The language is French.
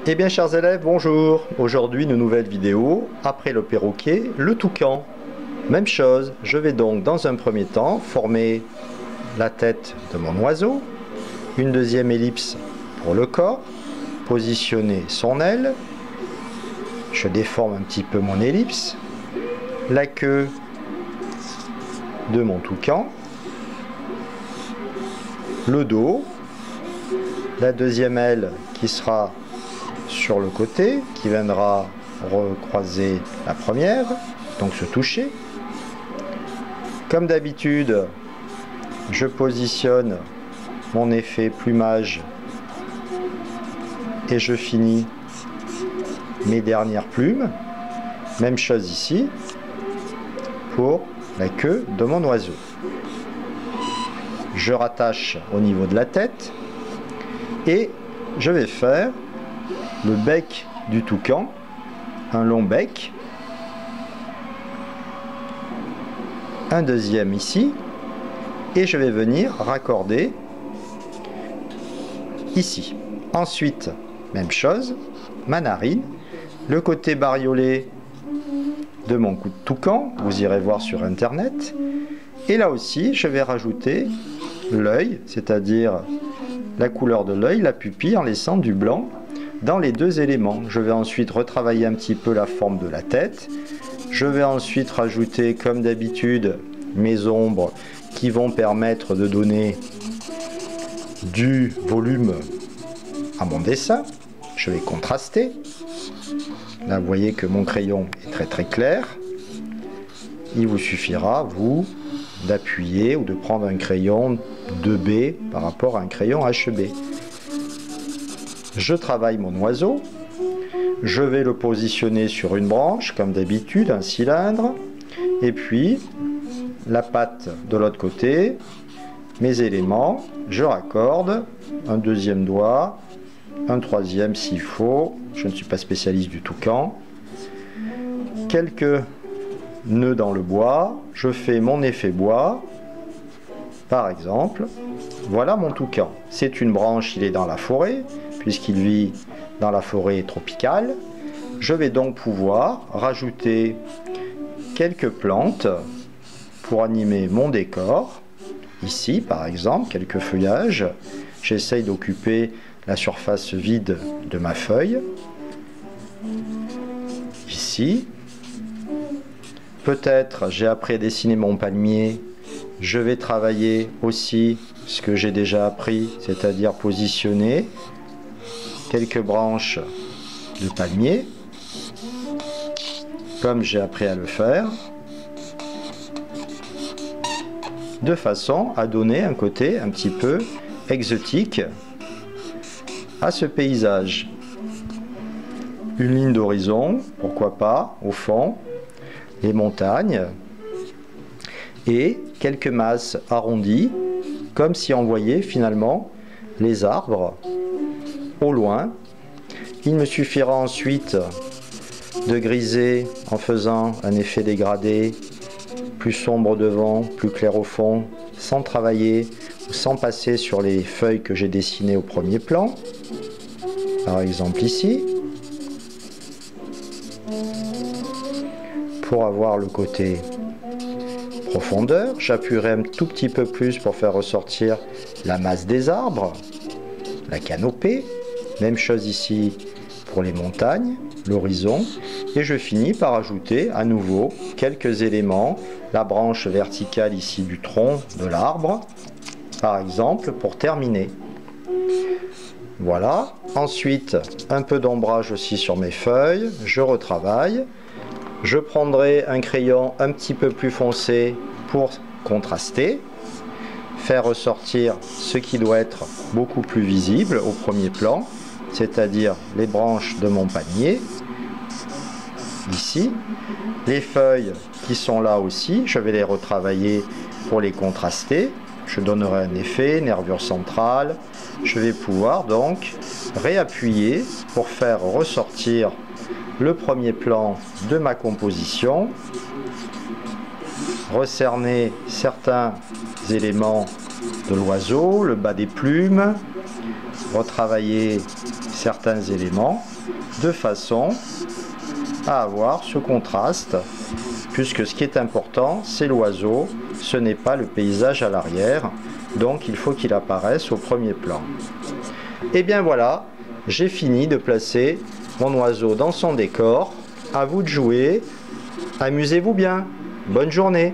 Eh bien chers élèves, bonjour. Aujourd'hui une nouvelle vidéo, après le perroquet, le toucan. Même chose, je vais donc dans un premier temps former la tête de mon oiseau, une deuxième ellipse pour le corps, positionner son aile, je déforme un petit peu mon ellipse, la queue de mon toucan, le dos, la deuxième aile qui sera sur le côté, qui viendra recroiser la première, donc se toucher. Comme d'habitude, je positionne mon effet plumage et je finis mes dernières plumes. Même chose ici pour la queue de mon oiseau. Je rattache au niveau de la tête et je vais faire le bec du toucan, un long bec, un deuxième ici, et je vais venir raccorder ici. Ensuite, même chose, ma narine, le côté bariolé de mon cou de toucan, vous irez voir sur internet, et là aussi je vais rajouter l'œil, c'est-à-dire la couleur de l'œil, la pupille, en laissant du blanc dans les deux éléments. Je vais ensuite retravailler un petit peu la forme de la tête. Je vais ensuite rajouter, comme d'habitude, mes ombres qui vont permettre de donner du volume à mon dessin. Je vais contraster. Là, vous voyez que mon crayon est très clair. Il vous suffira, vous, d'appuyer ou de prendre un crayon 2B par rapport à un crayon HB. Je travaille mon oiseau, je vais le positionner sur une branche, comme d'habitude, un cylindre, et puis la patte de l'autre côté, mes éléments, je raccorde un deuxième doigt, un troisième s'il faut, je ne suis pas spécialiste du toucan, quelques nœuds dans le bois, je fais mon effet bois, par exemple, voilà mon toucan. C'est une branche, il est dans la forêt, puisqu'il vit dans la forêt tropicale. Je vais donc pouvoir rajouter quelques plantes pour animer mon décor. Ici, par exemple, quelques feuillages. J'essaye d'occuper la surface vide de ma feuille. Ici. Peut-être, j'ai appris à dessiner mon palmier. Je vais travailler aussi ce que j'ai déjà appris, c'est-à-dire positionner quelques branches de palmier, comme j'ai appris à le faire, de façon à donner un côté un petit peu exotique à ce paysage. Une ligne d'horizon, pourquoi pas, au fond, les montagnes, et quelques masses arrondies, comme si on voyait finalement les arbres au loin. Il me suffira ensuite de griser en faisant un effet dégradé, plus sombre devant, plus clair au fond, sans travailler ou sans passer sur les feuilles que j'ai dessinées au premier plan. Par exemple ici. Pour avoir le côté profondeur, j'appuierai un tout petit peu plus pour faire ressortir la masse des arbres, la canopée. Même chose ici pour les montagnes, l'horizon. Et je finis par ajouter à nouveau quelques éléments, la branche verticale ici du tronc de l'arbre, par exemple, pour terminer. Voilà. Ensuite, un peu d'ombrage aussi sur mes feuilles. Je retravaille. Je prendrai un crayon un petit peu plus foncé pour contraster, faire ressortir ce qui doit être beaucoup plus visible au premier plan, c'est-à-dire les branches de mon panier, ici. Les feuilles qui sont là aussi, je vais les retravailler pour les contraster. Je donnerai un effet, nervure centrale. Je vais pouvoir donc réappuyer pour faire ressortir le premier plan de ma composition, recerner certains éléments de l'oiseau, le bas des plumes, retravailler certains éléments de façon à avoir ce contraste, puisque ce qui est important, c'est l'oiseau, ce n'est pas le paysage à l'arrière, donc il faut qu'il apparaisse au premier plan. Et bien voilà, j'ai fini de placer mon oiseau dans son décor. À vous de jouer, amusez-vous bien, bonne journée.